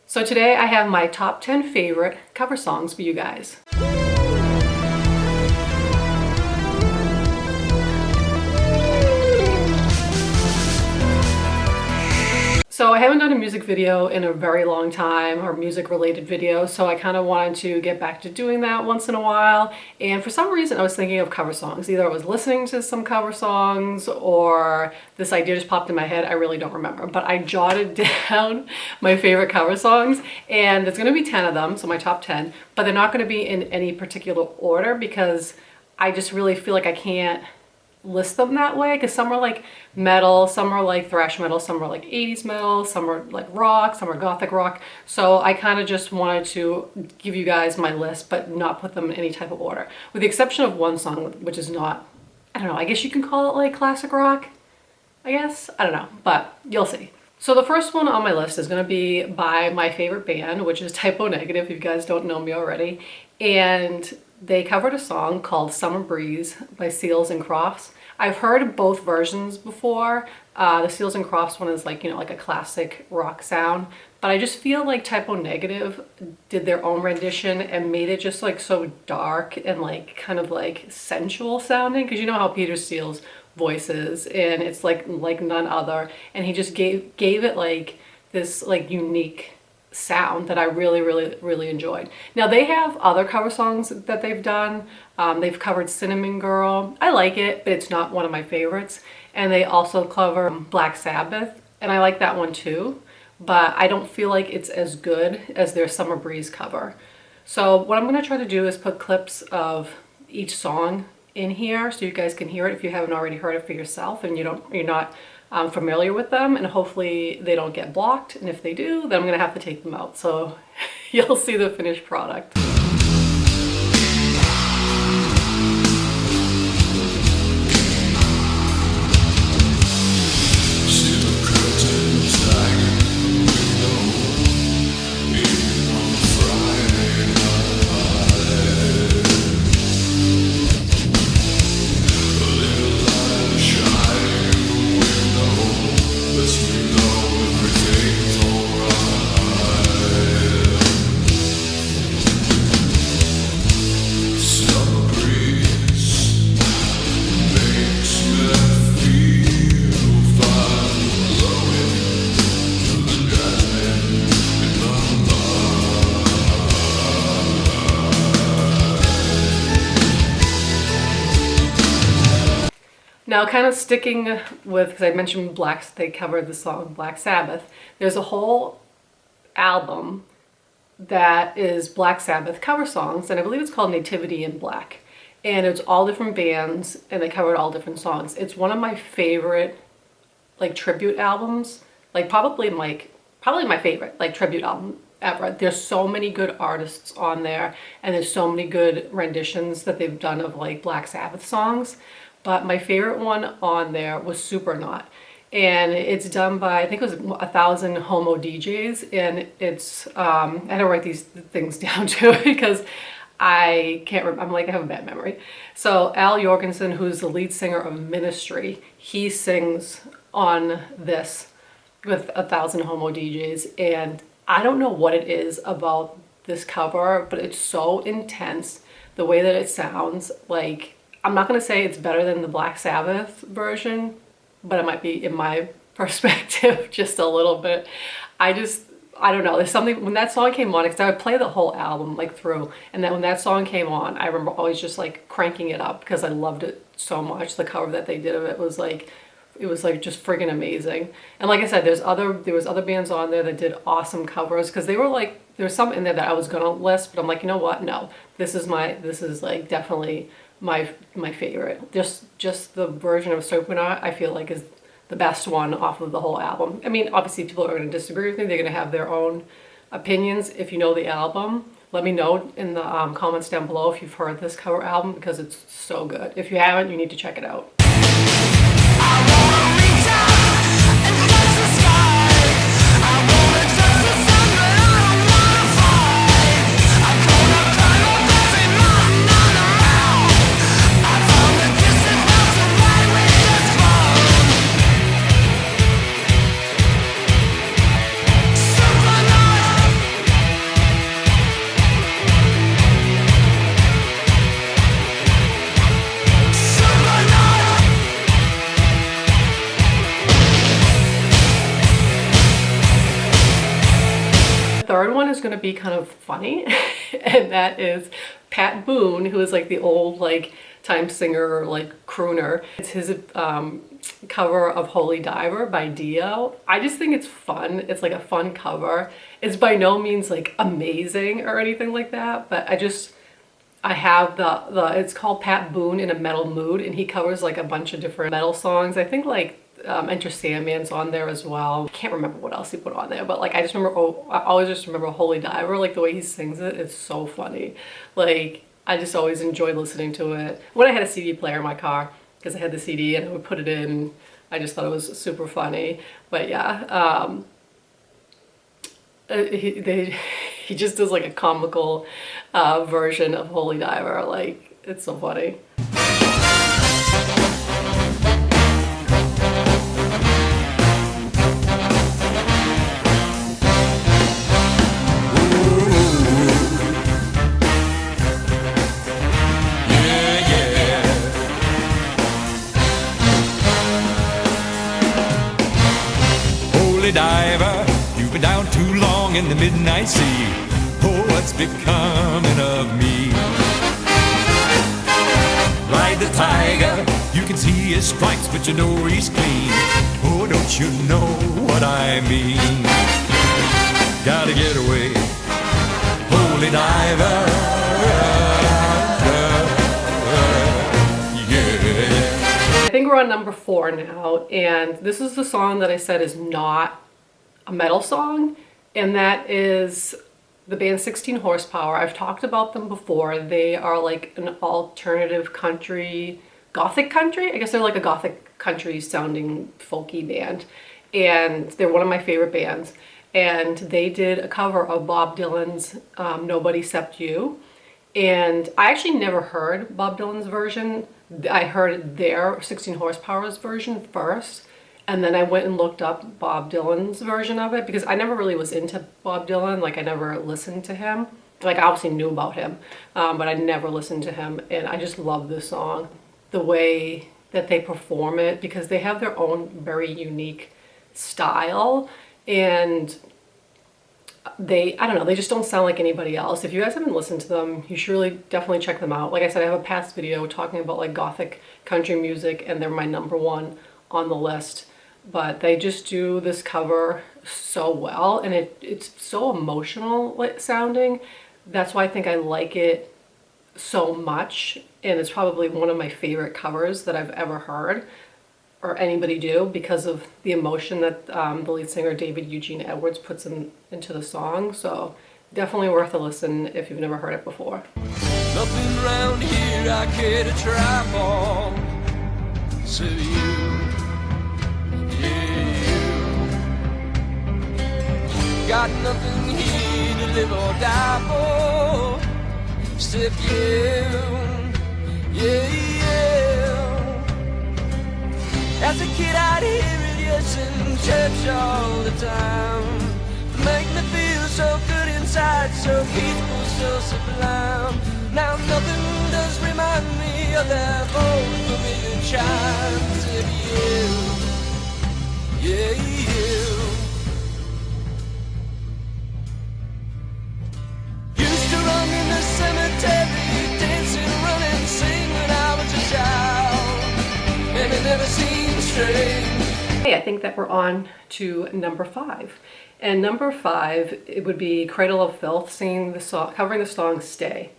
So today I have my top 10 favorite cover songs for you guys. So I haven't done a music video in a very long time, or music related video, so I kind of wanted to get back to doing that once in a while. And for some reason I was thinking of cover songs. Either I was listening to some cover songs or this idea just popped in my head. I really don't remember, but I jotted down my favorite cover songs, and there's going to be 10 of them, so my top 10, but they're not going to be in any particular order because I just really feel like I can't list them that way, because some are like metal, some are like thrash metal, some are like 80s metal, some are like rock, some are gothic rock. So I kind of just wanted to give you guys my list but not put them in any type of order, with the exception of one song which is not, I don't know, I guess you can call it like classic rock, I guess, I don't know, but you'll see. So the first one on my list is going to be by my favorite band, which is Typo Negative, if you guys don't know me already, and they covered a song called Summer Breeze by Seals and Crofts. I've heard both versions before. The Seals and Crofts one is like, you know, like a classic rock sound, but I just feel like Typo Negative did their own rendition and made it just like so dark and like kind of like sensual sounding, because you know how Peter Steele's voice is, and it's like none other, and he just gave it like this like unique sound that I really enjoyed. Now they have other cover songs that they've done. They've covered Cinnamon Girl. I like it, but it's not one of my favorites. And they also cover Black Sabbath, and I like that one too, but I don't feel like it's as good as their Summer Breeze cover. So what I'm going to try to do is put clips of each song in here so you guys can hear it if you haven't already heard it for yourself and you're not familiar with them, and hopefully they don't get blocked, and if they do, then I'm gonna have to take them out, so you'll see the finished product. Now, kind of sticking with, because I mentioned they covered the song Black Sabbath, there's a whole album that is Black Sabbath cover songs, and I believe it's called Nativity in Black. And it's all different bands, and they covered all different songs. It's one of my favorite, like, tribute albums, like probably my favorite, like, tribute album ever. There's so many good artists on there, and there's so many good renditions that they've done of, like, Black Sabbath songs. But my favorite one on there was Supernaut, and it's done by, I think it was 1,000 Homo DJs, and it's, I had to write these things down too because I can't remember, I'm like, I have a bad memory. So Al Jorgensen, who's the lead singer of Ministry, he sings on this with 1,000 Homo DJs, and I don't know what it is about this cover, but it's so intense, the way that it sounds. Like, I'm not going to say it's better than the Black Sabbath version, but it might be, in my perspective, just a little bit. I don't know, there's something, when that song came on, because I would play the whole album like through, and then when that song came on, I remember always just like cranking it up because I loved it so much. The cover that they did of it was like just friggin' amazing. And like I said, there was other bands on there that did awesome covers, because they were like, there was some in there that I was gonna list, but I'm like, you know what, no, this is like definitely my favorite. Just the version of Supernaut, I feel like, is the best one off of the whole album. I mean, obviously people are going to disagree with me, they're going to have their own opinions. If you know the album, let me know in the comments down below if you've heard this cover album, because it's so good. If you haven't, you need to check it out. third one is gonna be kind of funny, and that is Pat Boone, who is like the old like time singer, like crooner. It's his cover of Holy Diver by Dio. I just think it's fun. It's like a fun cover. It's by no means like amazing or anything like that, but I have it's called Pat Boone in a Metal Mood, and he covers like a bunch of different metal songs. I think like Enter Sandman's on there as well. I can't remember what else he put on there, but like I always just remember Holy Diver, like the way he sings it. It's so funny. Like I just always enjoyed listening to it. When I had a CD player in my car, because I had the CD and I would put it in, I just thought it was super funny. But yeah, he just does like a comical version of Holy Diver. Like, it's so funny. Diver, you've been down too long in the midnight sea. Oh, what's becoming of me? Ride the tiger, you can see his stripes, but you know he's clean. Oh, don't you know what I mean? Gotta get away, Holy Diver. I think we're on number 4 now, and this is the song that I said is not a metal song, and that is the band 16 Horsepower. I've talked about them before. They are like an alternative country, gothic country. I guess they're like a gothic country sounding folky band, and they're one of my favorite bands. And they did a cover of Bob Dylan's Nobody Except You. And I actually never heard Bob Dylan's version. I heard their 16 Horsepower's version first, and then I went and looked up Bob Dylan's version of it because I never really was into Bob Dylan. Like I never listened to him. Like I obviously knew about him, but I never listened to him. And I just love this song, the way that they perform it, because they have their own very unique style, and I don't know, they just don't sound like anybody else. If you guys haven't listened to them, you should really definitely check them out. Like I said, I have a past video talking about like gothic country music, and they're my number 1 on the list. But they just do this cover so well, and it's so emotional sounding. That's why I think I like it so much, and it's probably one of my favorite covers that I've ever heard or anybody do, because of the emotion that the lead singer David Eugene Edwards puts into the song. So definitely worth a listen if you've never heard it before. Nothing around here I care to try for, so got nothing here to live or die for, except you, yeah. As a kid I'd hear it, yes, in church all the time. Make me feel so good inside, so peaceful, so sublime. Now nothing does remind me of that old familiar chimes of you, yeah, you. Used to run in the cemetery, dancing, running, sing when I was a child, and it never seemed strange. Hey, I think that we're on to number 5. And number 5, it would be Cradle of Filth singing the song, covering the song Stay.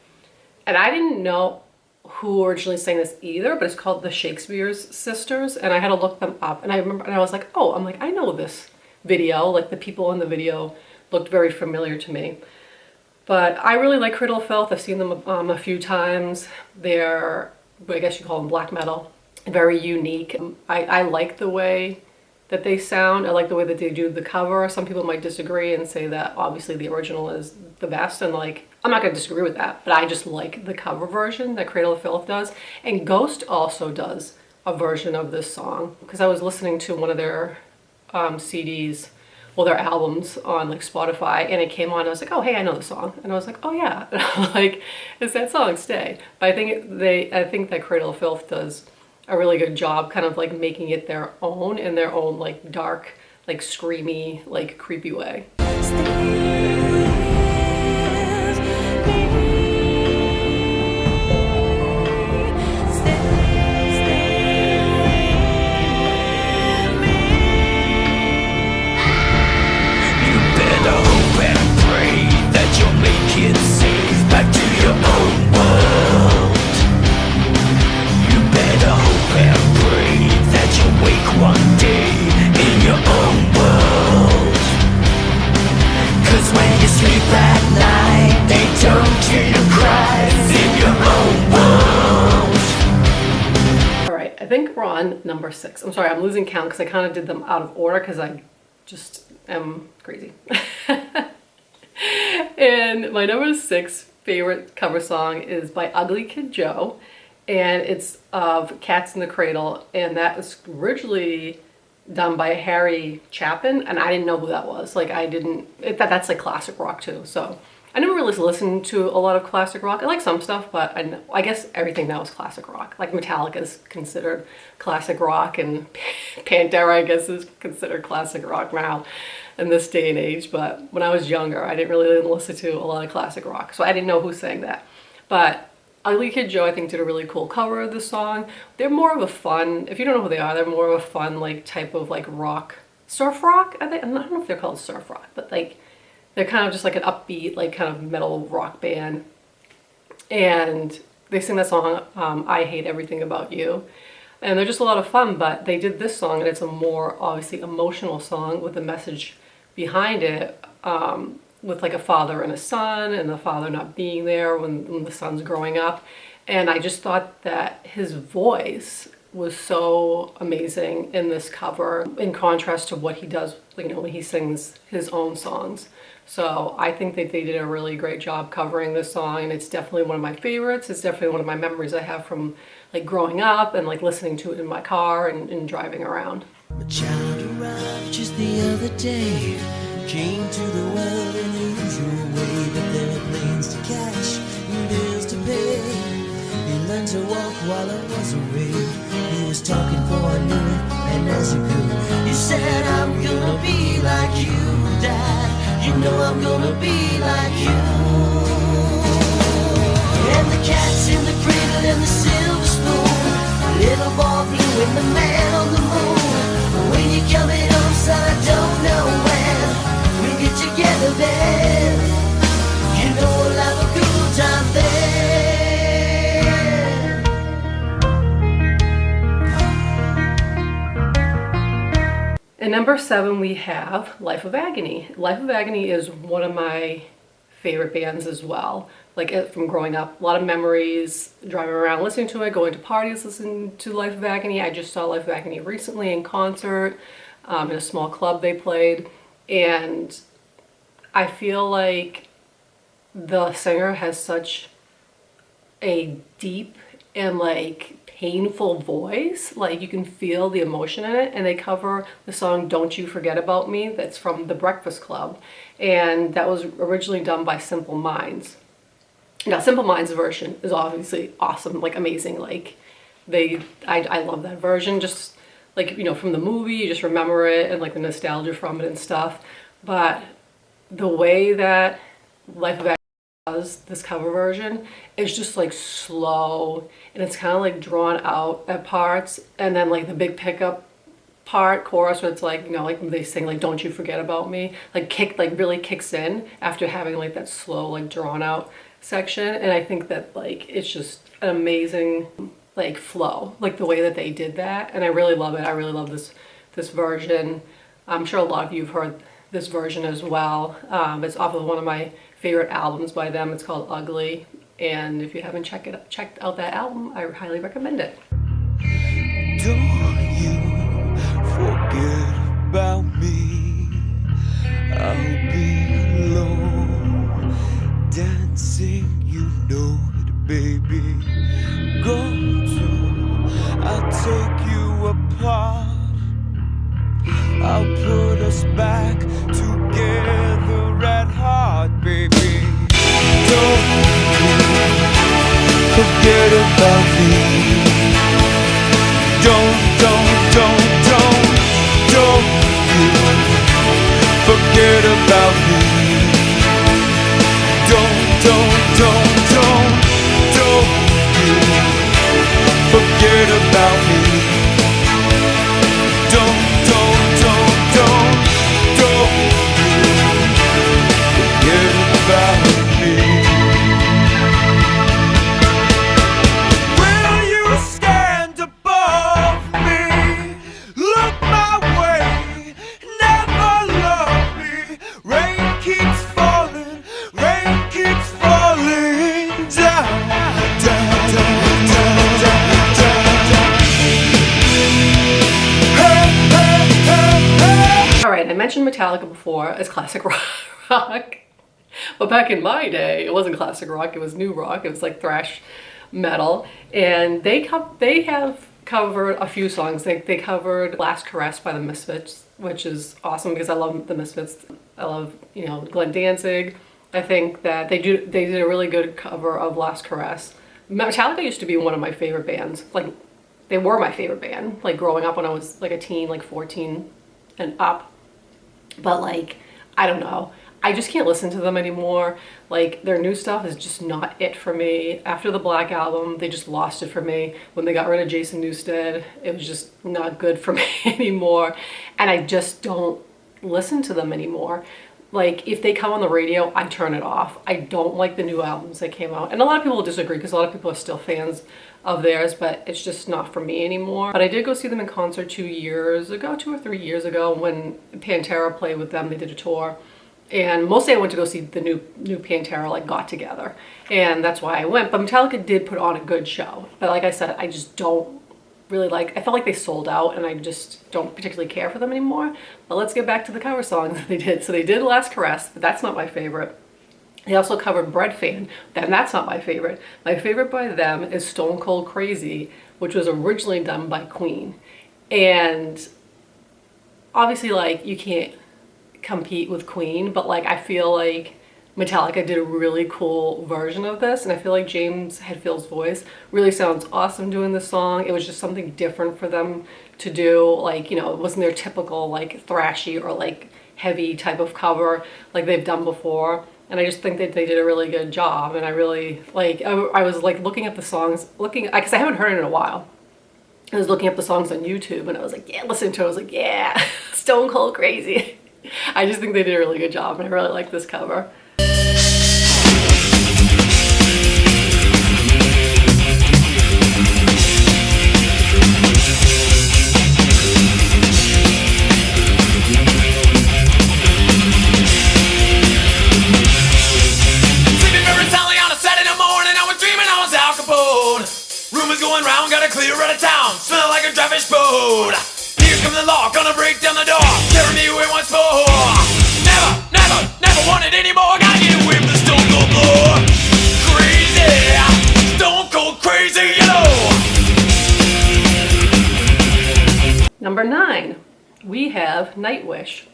And I didn't know who originally sang this either, but it's called the Shakespeare's Sisters, and I had to look them up. And I remember, and I was like, oh, I know this video. Like the people in the video looked very familiar to me. But I really like Cradle of Filth. I've seen them a few times. They're, I guess you call them black metal. Very unique. I like the way that they sound. I like the way that they do the cover. Some people might disagree and say that obviously the original is the best, and like, I'm not gonna disagree with that, but I just like the cover version that Cradle of Filth does. And Ghost also does a version of this song, because I was listening to one of their CDs, well, their albums on like Spotify, and it came on, and I was like, oh, hey, I know the song. And I was like, oh yeah, and I'm like, it's that song, Stay. But I think that Cradle of Filth does a really good job kind of like making it their own, in their own like dark, like screamy, like creepy way. Stay. think we're on number 6. I'm sorry, I'm losing count because I kind of did them out of order because I just am crazy. And my number 6 favorite cover song is by Ugly Kid Joe, and it's of Cats in the Cradle, and that was originally done by Harry Chapin, and I didn't know who that was. Like, that's like classic rock too, so I never really listened to a lot of classic rock. I like some stuff, but I guess everything now is classic rock. Like Metallica is considered classic rock, and Pantera, I guess, is considered classic rock now in this day and age. But when I was younger, I didn't really listen to a lot of classic rock, so I didn't know who sang that. But Ugly Kid Joe, I think, did a really cool cover of this song. They're more of a fun, if you don't know who they are, they're more of a fun, like, type of, like, rock. Surf rock? I don't know if they're called surf rock, but, like, they're kind of just, like, an upbeat, like, kind of metal rock band. And they sing that song, I Hate Everything About You. And they're just a lot of fun, but they did this song, and it's a more, obviously, emotional song with a message behind it. With like a father and a son, and the father not being there when the son's growing up. And I just thought that his voice was so amazing in this cover, in contrast to what he does, you know, when he sings his own songs. So I think that they did a really great job covering this song, and it's definitely one of my favorites. It's definitely one of my memories I have from like growing up and like listening to it in my car and driving around. My child arrived just the other day. Came to the world in the usual way, but there were planes to catch and bills to pay. He learned to walk while I was away. He was talking before I knew it, and as he grew, he said, I'm gonna be like you, Dad. You know I'm gonna be like you. And the cat's in the cradle and the silver spoon, little ball blue and the man on the moon. When you're coming home, son, I don't know when. Get together then, you know we'll have a good time then. And number 7, we have Life of Agony. Life of Agony is one of my favorite bands as well. Like from growing up, a lot of memories, driving around listening to it, going to parties listening to Life of Agony. I just saw Life of Agony recently in concert, in a small club they played. And I feel like the singer has such a deep and like painful voice. Like you can feel the emotion in it. And they cover the song Don't You Forget About Me, that's from The Breakfast Club. And that was originally done by Simple Minds. Now Simple Minds' version is obviously awesome, like amazing. Like I love that version. Just like, you know, from the movie, you just remember it and like the nostalgia from it and stuff. But the way that Life of Agony does this cover version is just like slow, and it's kind of like drawn out at parts, and then like the big pickup part chorus where it's like, you know, like they sing like Don't You Forget About Me, like really kicks in after having like that slow, like drawn out section. And I think that like it's just an amazing like flow, like the way that they did that, and I really love it. I really love this version. I'm sure a lot of you have heard this version as well. It's off of one of my favorite albums by them. It's called Ugly, and if you haven't checked out that album, I highly recommend it. Don't you forget about me. I'll be alone, dancing, you know it, baby. Go to, I'll take you apart. I'll put us back together at heart, baby. Don't forget about me. Don't you forget about me. Don't you forget about me. Don't rain keeps falling. mentioned Metallica before as classic rock. But back in my day, it wasn't classic rock, it was new rock. It was like thrash metal. And they have covered a few songs. They covered Last Caress by the Misfits, which is awesome because I love the Misfits. I love, Glenn Danzig. I think that they did a really good cover of Last Caress. Metallica used to be one of my favorite bands. Like, they were my favorite band, like growing up when I was like a teen, like 14 and up. But like, I don't know. I just can't listen to them anymore. Like, their new stuff is just not it for me. After the Black Album, they just lost it for me. When they got rid of Jason Newsted, it was just not good for me anymore. And I just don't listen to them anymore. Like, if they come on the radio, I turn it off. I don't like the new albums that came out. And a lot of people will disagree because a lot of people are still fans of theirs, but it's just not for me anymore. But I did go see them in concert 2 or 3 years ago when Pantera played with them. They did a tour. And mostly I went to go see the new Pantera, like, got together. And that's why I went. But Metallica did put on a good show. But like I said, I just don't really I felt like they sold out and I just don't particularly care for them anymore. But let's get back to the cover songs that they did. So they did Last Caress, but that's not my favorite. They also covered Bread Fan, then that's not my favorite. My favorite by them is Stone Cold Crazy, which was originally done by Queen. And obviously, like, you can't compete with Queen, but like, I feel like Metallica did a really cool version of this, and I feel like James Hetfield's voice really sounds awesome doing this song. It was just something different for them to do. Like, it wasn't their typical like thrashy or like heavy type of cover like they've done before. And I just think that they did a really good job. And I really I was like looking at the songs, because I haven't heard it in a while. I was looking up the songs on YouTube and I was like, yeah, listen to it. I was like, yeah, Stone Cold Crazy. I just think they did a really good job and I really like this cover. Going round, gotta clear out of town. Smell like a traffic boat. Here comes the law, gonna break down the door. Carry me away once more. Never want it anymore. Gotta get away from the Stone Cold floor. Crazy, Stone Cold Crazy, Number 9, we have Nightwish.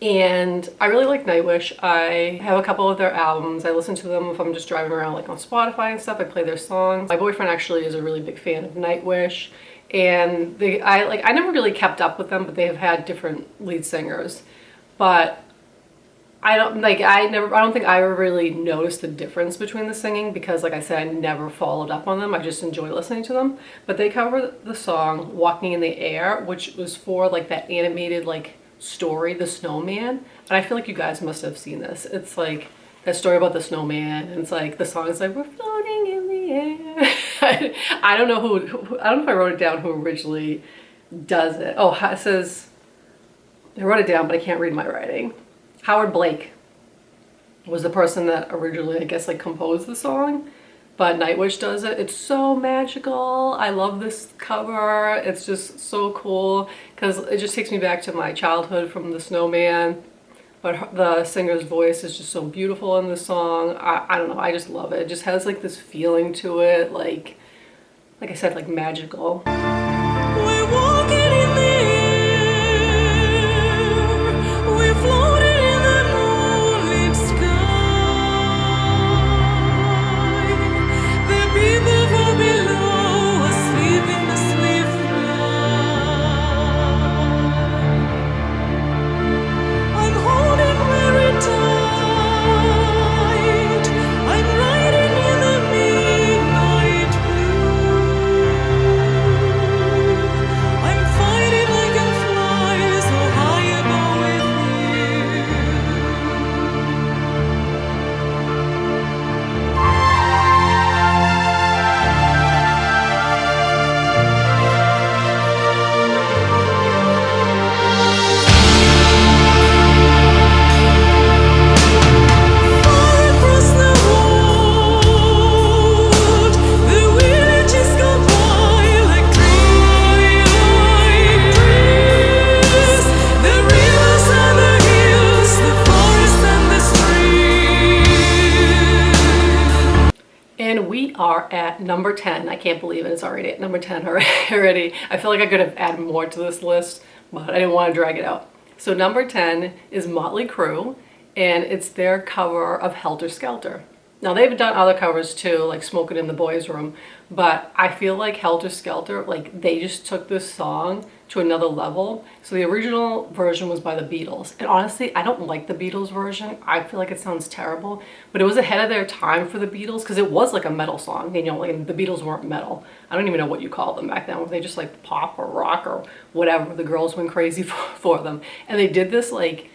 And I really like Nightwish. I have a couple of their albums. I listen to them if I'm just driving around like on Spotify and stuff. I play their songs. My boyfriend actually is a really big fan of Nightwish. And I never really kept up with them, but they have had different lead singers. But I don't think I ever really noticed the difference between the singing because, like I said, I never followed up on them. I just enjoy listening to them. But they cover the song Walking in the Air, which was for like that animated like story, The Snowman. And I feel like you guys must have seen this. It's like that story about the snowman, and it's like the song is like, we're floating in the air. I don't know if I wrote it down who originally does it. Oh, it says, I wrote it down, but I can't read my writing. Howard Blake was the person that originally, I guess, like composed the song. But Nightwish does it. It's so magical. I love this cover. It's just so cool because it just takes me back to my childhood from The Snowman. But the singer's voice is just so beautiful in the song. I don't know. I just love it. It just has like this feeling to it. Like I said, like magical. We're walking in the air. We're floating in the moonlit sky. The people far below are sleeping the swift night. I'm holding very tight. I'm riding in the midnight blue. we are at number 10. I can't believe it. It's already at number 10 already. I feel like I could have added more to this list, but I didn't want to drag it out. So number 10 is Motley Crue, and it's their cover of Helter Skelter. Now they've done other covers too, like Smoking in the Boys Room, but I feel like Helter Skelter, like they just took this song to another level. So the original version was by the Beatles, and honestly, I don't like the Beatles version. I feel like it sounds terrible, but it was ahead of their time for the Beatles because it was like a metal song. You know, like the Beatles weren't metal. I don't even know what you call them back then. Were they just like pop or rock or whatever? The girls went crazy for them, and they did this like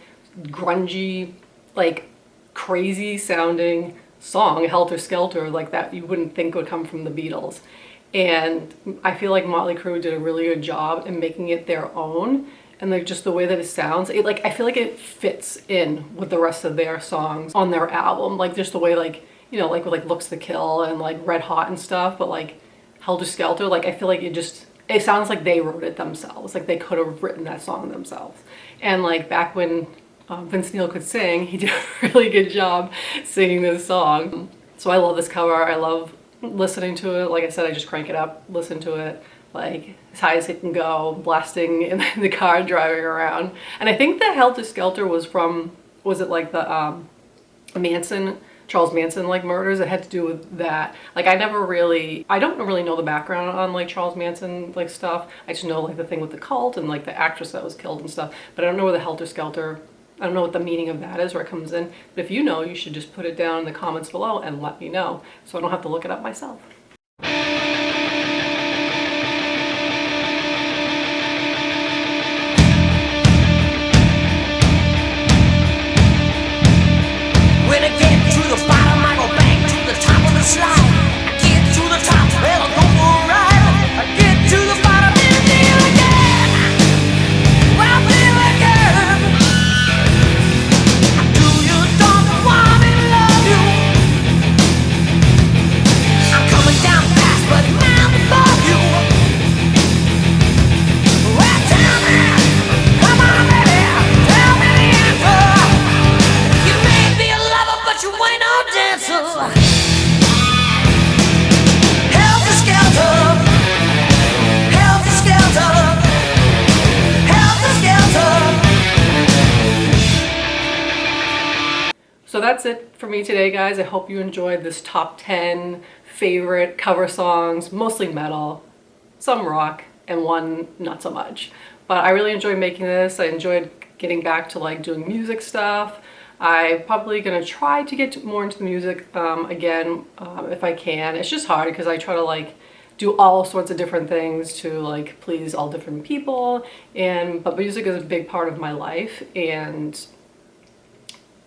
grungy, like crazy sounding song, Helter Skelter, like that you wouldn't think would come from the Beatles. And I feel like Motley Crue did a really good job in making it their own, and like just the way that it sounds, it like I feel like it fits in with the rest of their songs on their album, like just the way, like, you know, like with like Looks to Kill and like Red Hot and stuff. But like Helter Skelter, like I feel like it sounds like they wrote it themselves, like they could have written that song themselves. And like back when Vince Neil could sing, he did a really good job singing this song. So I love this cover. I love listening to it. Like I said, I just crank it up, listen to it like as high as it can go, blasting in the car driving around. And I think the Helter Skelter was it like the Charles Manson like murders? It had to do with that. Like I don't really know the background on like Charles Manson like stuff. I just know like the thing with the cult and like the actress that was killed and stuff, but I don't know where the Helter Skelter, I don't know what the meaning of that is, where it comes in. But if you know, you should just put it down in the comments below and let me know so I don't have to look it up myself. When I get to the bottom, I go back to the top of the slide. I get to the top, well, I go for a ride. I get to the bottom and feel again. Well, I feel again. Do you don't want me to love you? I'm coming down fast, but now before you. Well, tell me, come on, baby, tell me the answer. You may be a lover, but you ain't no dancer. Helter Skelter, Helter Skelter, Helter Skelter. So that's it for me today, guys. I hope you enjoyed this top 10 favorite cover songs, mostly metal, some rock, and one not so much. But I really enjoyed making this. I enjoyed getting back to like doing music stuff. I'm probably gonna try to get more into the music again if I can. It's just hard because I try to like do all sorts of different things to like please all different people, but music is a big part of my life, and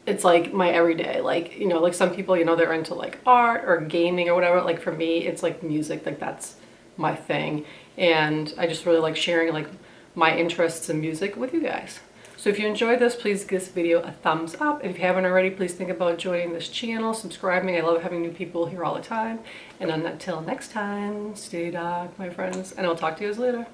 it's like my everyday. Like, you know, like some people, you know, they're into like art or gaming or whatever. Like for me, it's like music, like that's my thing. And I just really like sharing like my interests in music with you guys. So if you enjoyed this, please give this video a thumbs up. And if you haven't already, please think about joining this channel, subscribing. I love having new people here all the time. And until next time, stay dark, my friends, and I'll talk to you guys later.